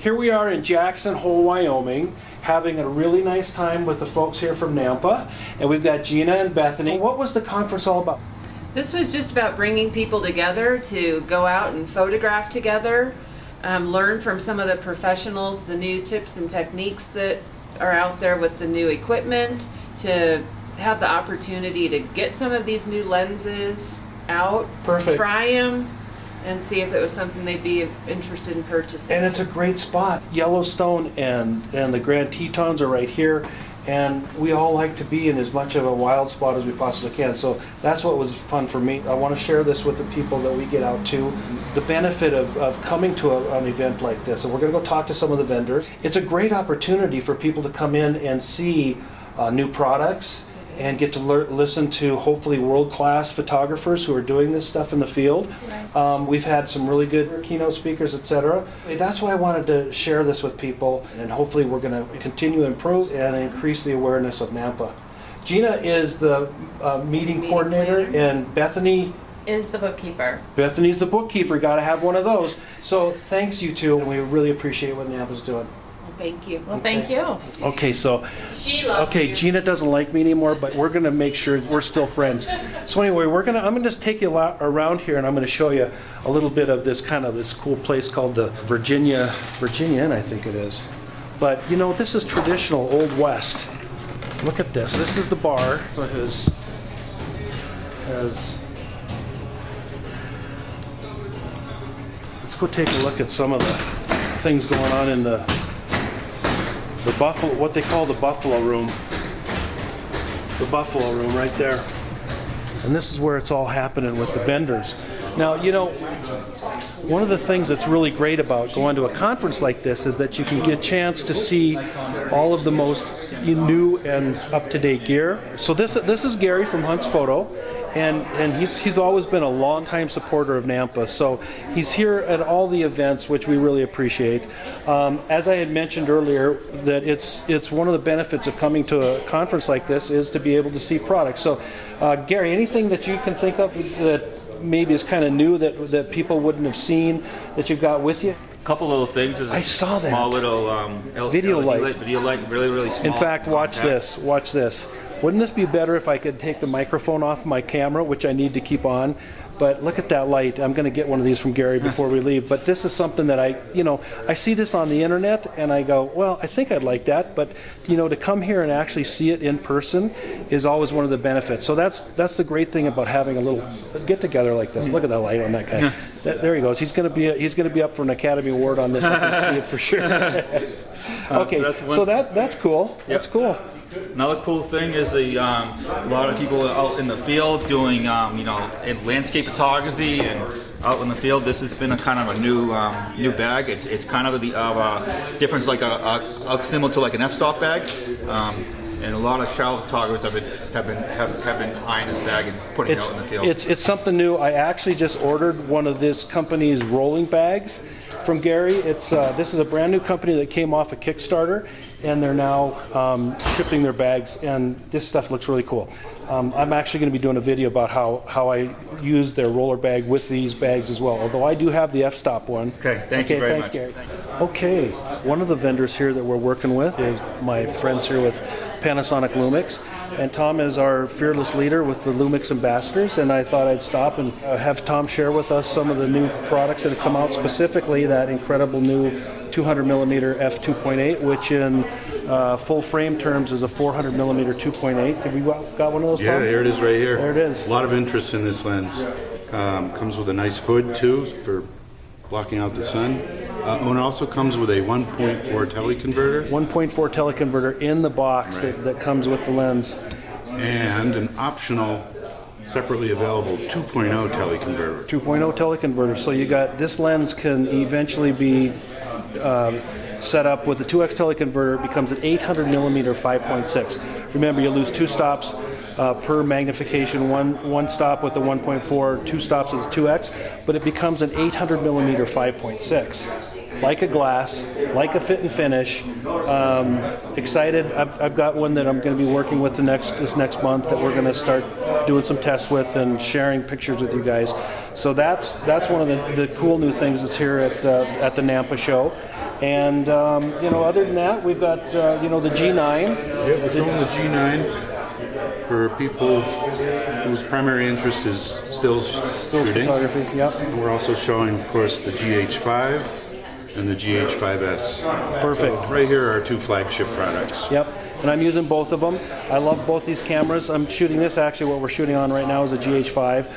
here we are in Jackson Hole, Wyoming, having a really nice time with the folks here from NANPA, and we've got Gina and Bethany. What was the conference all about? This was just about bringing people together to go out and photograph together, learn from some of the professionals, the new tips and techniques that are out there with the new equipment, to have the opportunity to get some of these new lenses out, Perfect. Try them, and see if it was something they'd be interested in purchasing. And it's a great spot. Yellowstone and the Grand Tetons are right here, and we all like to be in as much of a wild spot as we possibly can. So that's what was fun for me. I want to share this with the people that we get out to. The benefit of coming to an event like this, and we're going to go talk to some of the vendors. It's a great opportunity for people to come in and see new products, and get to listen to hopefully world-class photographers who are doing this stuff in the field. We've had some really good keynote speakers, etc. That's why I wanted to share this with people, and hopefully we're going to continue to improve and increase the awareness of NANPA. Gina is the meeting coordinator, and Bethany is the bookkeeper. Bethany's the bookkeeper. Got to have one of those. So thanks, you two. We really appreciate what NANPA's doing. Thank you. Well, thank you. Okay, so She loves you. Gina doesn't like me anymore, but we're gonna make sure we're still friends. So anyway, I'm gonna just take you around here, and I'm gonna show you a little bit of this cool place called the VIRGINIAN, I think it is. But you know, this is traditional Old West. Look at this. This is the bar that has let's go take a look at some of the things going on in the buffalo, what they call the buffalo room. The buffalo room right there. And this is where it's all happening with the vendors. Now, you know, one of the things that's really great about going to a conference like this is that you can get a chance to see all of the most new and up-to-date gear. So this is Gary from Hunt's Photo. And he's always been a long-time supporter of NANPA, so he's here at all the events, which we really appreciate. As I had mentioned earlier, that it's one of the benefits of coming to a conference like this is to be able to see products. So, Gary, anything that you can think of that maybe is kind of new that people wouldn't have seen that you've got with you? A couple little things. I saw that. Small little video light. Video light, really small. In fact, watch this. Watch this. Wouldn't this be better if I could take the microphone off my camera, which I need to keep on? But look at that light. I'm going to get one of these from Gary before we leave. But this is something that I see this on the internet, and I go, well, I think I'd like that. But to come here and actually see it in person is always one of the benefits. So that's the great thing about having a little get together like this. Look at that light on that guy. There he goes. He's going to be up for an Academy Award on this. I can see it for sure. Okay, so that's cool. Yep. That's cool. Another cool thing is a lot of people out in the field doing landscape photography and out in the field. This has been a kind of a new bag. It's kind of the difference, like a similar to like an f-stop bag. And a lot of travel photographers have been eyeing this bag and putting it out in the field. It's something new. I actually just ordered one of this company's rolling bags from Gary. This is a brand new company that came off a Kickstarter, and they're now shipping their bags, and this stuff looks really cool. I'm actually going to be doing a video about how I use their roller bag with these bags as well, although I do have the f-stop one. Okay, thank you very much. Gary. Okay, one of the vendors here that we're working with is my friends here with Panasonic LUMIX, and Tom is our fearless leader with the LUMIX ambassadors, and I thought I'd stop and have Tom share with us some of the new products that have come out, specifically that incredible new 200mm f2.8, which in full frame terms is a 400mm 2.8. Have we got one of those, Tom? Yeah, there it is right here. There it is. A lot of interest in this lens. Comes with a nice hood too for blocking out the sun. And it also comes with a 1.4 teleconverter. 1.4 teleconverter in the box that comes with the lens. And an optional, separately available 2.0 teleconverter. 2.0 teleconverter. So you got, this lens can eventually be set up with the 2x teleconverter. It becomes an 800mm 5.6. Remember, you lose 2 stops per magnification, one stop with the 1.4, 2 stops with the 2x, but it becomes an 800mm 5.6. Like a glass, like a fit and finish. Excited. I've got one that I'm going to be working with this next month that we're going to start doing some tests with and sharing pictures with you guys. So that's one of the cool new things that's here at the NANPA show. And you know, other than that, we've got you know, the G9. Yeah, we're showing the G9 for people whose primary interest is still shooting. Photography. Yep. And we're also showing, of course, the GH5 and the GH5S. Perfect. So right here are our two flagship products. Yep, and I'm using both of them. I love both these cameras. I'm shooting this, actually what we're shooting on right now is a GH5.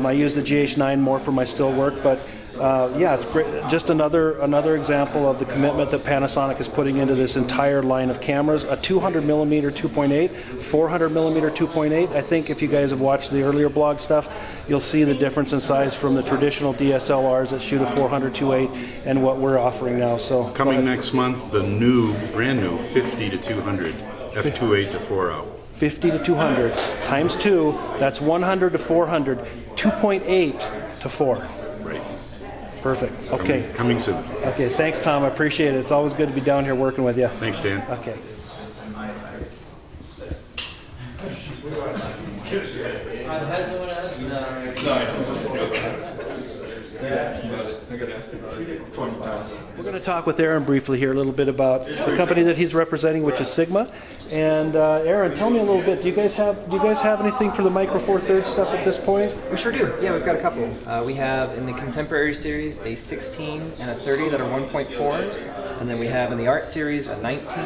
I use the GH9 more for my still work, but yeah, it's great. Just another example of the commitment that Panasonic is putting into this entire line of cameras. A 200mm 2.8, 400mm 2.8. I think if you guys have watched the earlier blog stuff, you'll see the difference in size from the traditional DSLRs that shoot a 400 2.8 and what we're offering now. So Coming next month, the brand new 50 to 200 f2.8 to 4.0. 50 to 200 times 2, that's 100 to 400, 2.8 to 4. Right. Perfect. Okay. Coming soon. Okay, thanks, Tom. I appreciate it. It's always good to be down here working with you. Thanks, Dan. Okay. We're going to talk with Aaron briefly here a little bit about the company that he's representing, which is Sigma. And Aaron, tell me a little bit. Do you guys have anything for the Micro Four Thirds stuff at this point? We sure do. Yeah, we've got a couple. We have in the Contemporary series a 16 and a 30 that are 1.4s, and then we have in the Art series a 19,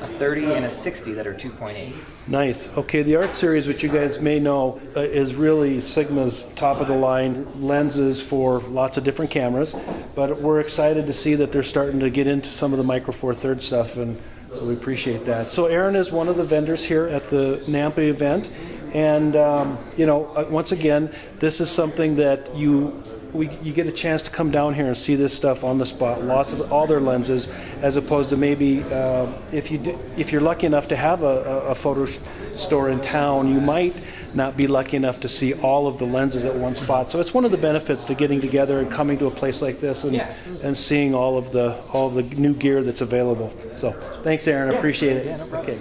a 30, and a 60 that are 2.8s. Nice. Okay, the Art series, which you guys may know, is really Sigma's top of the line lenses for lots of different cameras. But we're excited to see that they're starting to get into some of the Micro Four Thirds stuff, and so we appreciate that. So Aaron is one of the vendors here at the NANPA event, and you know, once again, this is something that you get a chance to come down here and see this stuff on the spot. Lots of all their lenses, as opposed to maybe if you're lucky enough to have a photo store in town, you might not be lucky enough to see all of the lenses at one spot. So it's one of the benefits to getting together and coming to a place like this and seeing all of the new gear that's available. So thanks, Aaron. I appreciate it. Yeah, no problem.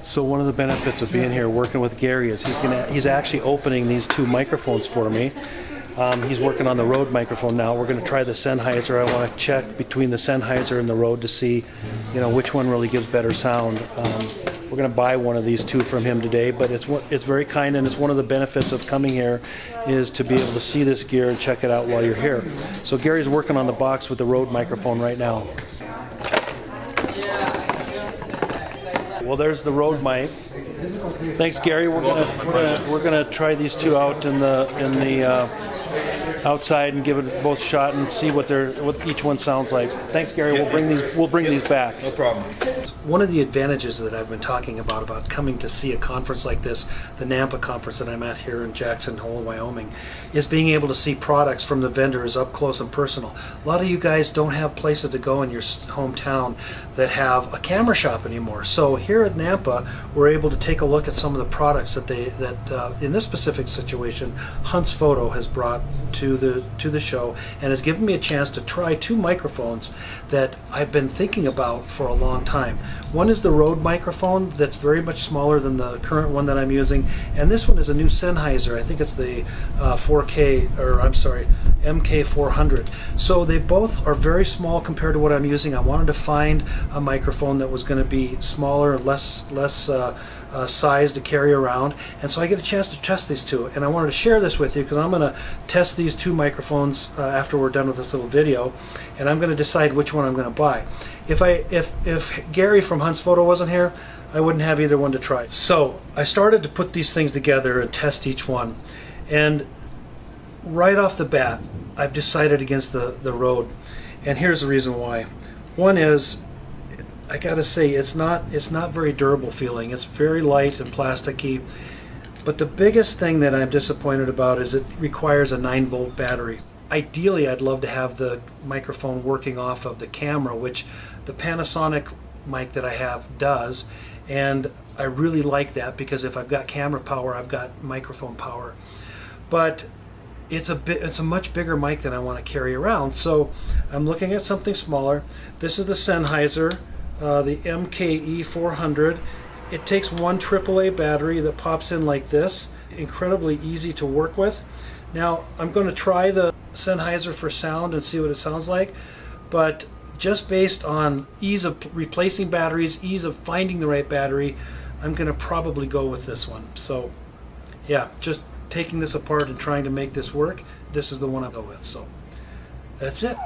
So one of the benefits of being here working with Gary is he's actually opening these two microphones for me. He's working on the Rode microphone now. We're going to try the Sennheiser. I want to check between the Sennheiser and the Rode to see, you know, which one really gives better sound. We're going to buy one of these two from him today, but it's very kind, and it's one of the benefits of coming here is to be able to see this gear and check it out while you're here. So Gary's working on the box with the Rode microphone right now. Well, there's the Rode mic. Thanks, Gary. We're gonna try these two out in the outside and give it both a shot and see what each one sounds like. Thanks, Gary. We'll bring these back. No problem. One of the advantages that I've been talking about coming to see a conference like this, the NANPA conference that I'm at here in Jackson Hole, Wyoming, is being able to see products from the vendors up close and personal. A lot of you guys don't have places to go in your hometown that have a camera shop anymore. So here at NANPA, we're able to take a look at some of the products that in this specific situation, Hunt's Photo has brought to the show, and has given me a chance to try two microphones that I've been thinking about for a long time. One is the Rode microphone that's very much smaller than the current one that I'm using, and this one is a new Sennheiser. I think it's the MK400. So they both are very small compared to what I'm using. I wanted to find a microphone that was going to be smaller, less size to carry around, and so I get a chance to test these two, and I wanted to share this with you because I'm going to test these two microphones after we're done with this little video, and I'm going to decide which one I'm going to buy. If Gary from Hunt's Photo wasn't here, I wouldn't have either one to try. So I started to put these things together and test each one, and right off the bat I've decided against the Rode, and here's the reason why. One is, I gotta say, it's not very durable feeling. It's very light and plasticky. But the biggest thing that I'm disappointed about is it requires a 9-volt battery. Ideally, I'd love to have the microphone working off of the camera, which the Panasonic mic that I have does, and I really like that because if I've got camera power, I've got microphone power. But it's a much bigger mic than I want to carry around, so I'm looking at something smaller. This is the Sennheiser. The MKE400. It takes one AAA battery that pops in like this. incredibly easy to work with. Now I'm going to try the Sennheiser for sound and see what it sounds like, but just based on ease of replacing batteries, ease of finding the right battery, I'm going to probably go with this one. So yeah, just taking this apart and trying to make this work, this is the one I'll go with. So that's it.